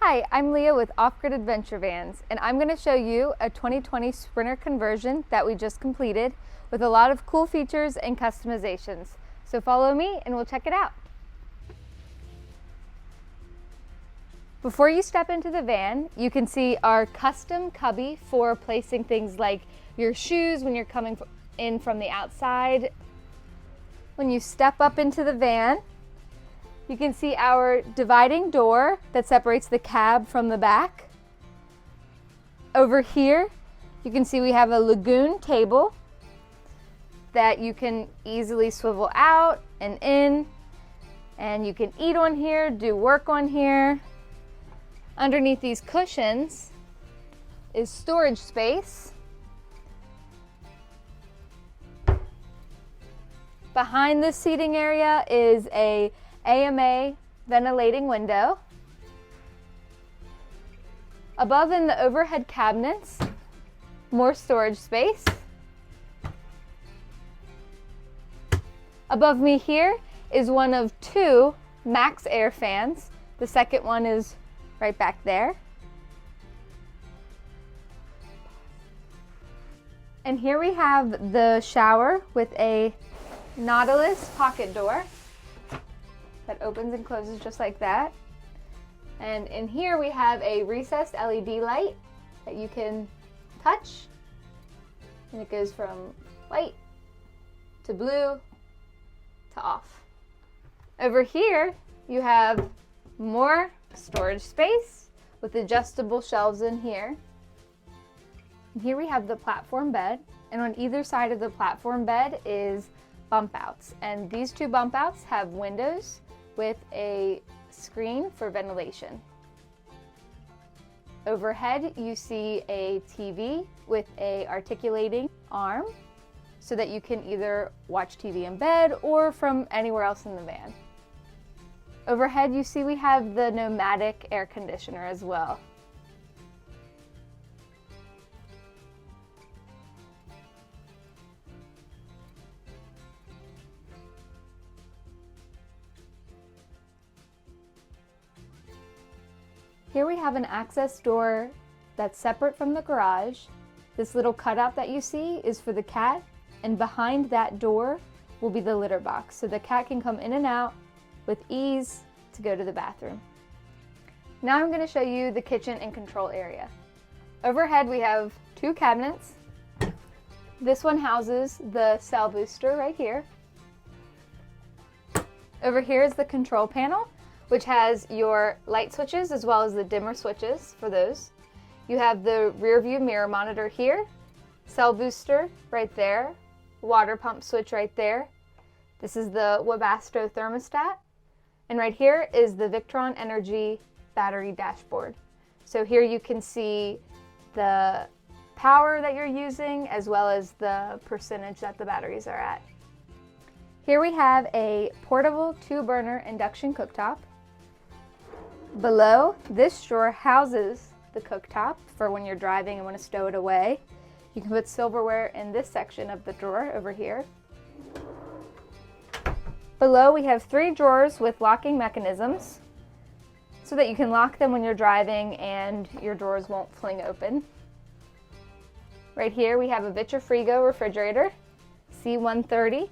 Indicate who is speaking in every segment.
Speaker 1: Hi, I'm Leah with Off-Grid Adventure Vans, and I'm going to show you a 2020 Sprinter conversion that we just completed with a lot of cool features and customizations. So follow me and we'll check it out. Before you step into the van, you can see our custom cubby for placing things like your shoes when you're coming in from the outside. When you step up into the van, you can see our dividing door that separates the cab from the back. Over here, you can see we have a Lagun table that you can easily swivel out and in, and you can eat on here, do work on here. Underneath these cushions is storage space. Behind this seating area is a AMA ventilating window. Above in the overhead cabinets, more storage space. Above me here is one of two MaxxAir fans. The second one is right back there. And here we have the shower with a Nautilus pocket door that opens and closes just like that. And in here we have a recessed LED light that you can touch, and it goes from white to blue to off. Over here you have more storage space with adjustable shelves in here. And here we have the platform bed, and on either side of the platform bed is bump outs, and these two bump outs have windows with a screen for ventilation. Overhead you see a TV with a articulating arm so that you can either watch TV in bed or from anywhere else in the van. Overhead you see we have the Nomadic air conditioner as well. Here we have an access door that's separate from the garage. This little cutout that you see is for the cat, and behind that door will be the litter box, so the cat can come in and out with ease to go to the bathroom. Now I'm going to show you the kitchen and control area. Overhead we have two cabinets. This one houses the cell booster right here. Over here is the control panel, which has your light switches as well as the dimmer switches for those. You have the rear view mirror monitor here, cell booster right there, water pump switch right there. This is the Webasto thermostat. And right here is the Victron Energy battery dashboard. So here you can see the power that you're using as well as the percentage that the batteries are at. Here we have a portable 2-burner induction cooktop. Below, this drawer houses the cooktop for when you're driving and want to stow it away. You can put silverware in this section of the drawer over here. Below we have 3 drawers with locking mechanisms so that you can lock them when you're driving and your drawers won't fling open. Right here we have a Vitrifrigo refrigerator, C130,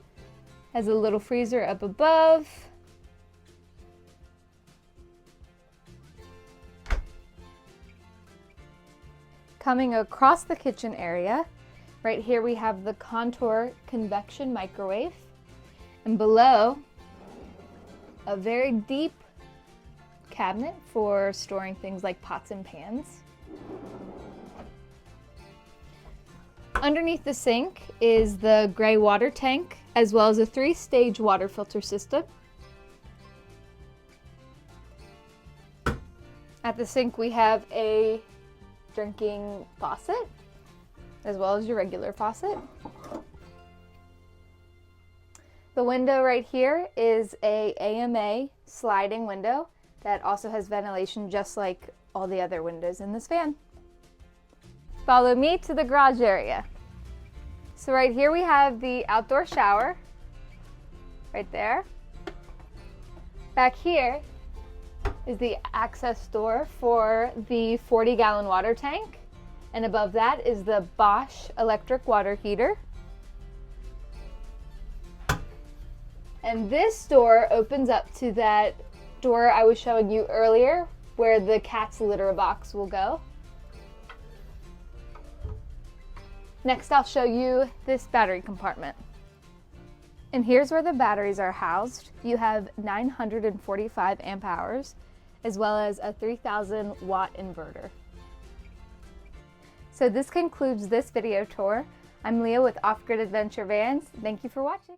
Speaker 1: has a little freezer up above. Coming across the kitchen area, right here we have the Contour Convection microwave, and below a very deep cabinet for storing things like pots and pans. Underneath the sink is the gray water tank as well as a 3-stage water filter system. At the sink we have a drinking faucet as well as your regular faucet. The window right here is a AMA sliding window that also has ventilation just like all the other windows in this van. Follow me to the garage area. So right here we have the outdoor shower right there. Back here is the access door for the 40-gallon water tank. And above that is the Bosch electric water heater. And this door opens up to that door I was showing you earlier where the cat's litter box will go. Next, I'll show you this battery compartment. And here's where the batteries are housed. You have 945 amp hours, as well as a 3000 watt inverter. So this concludes this video tour. I'm Leah with Off Grid Adventure Vans. Thank you for watching.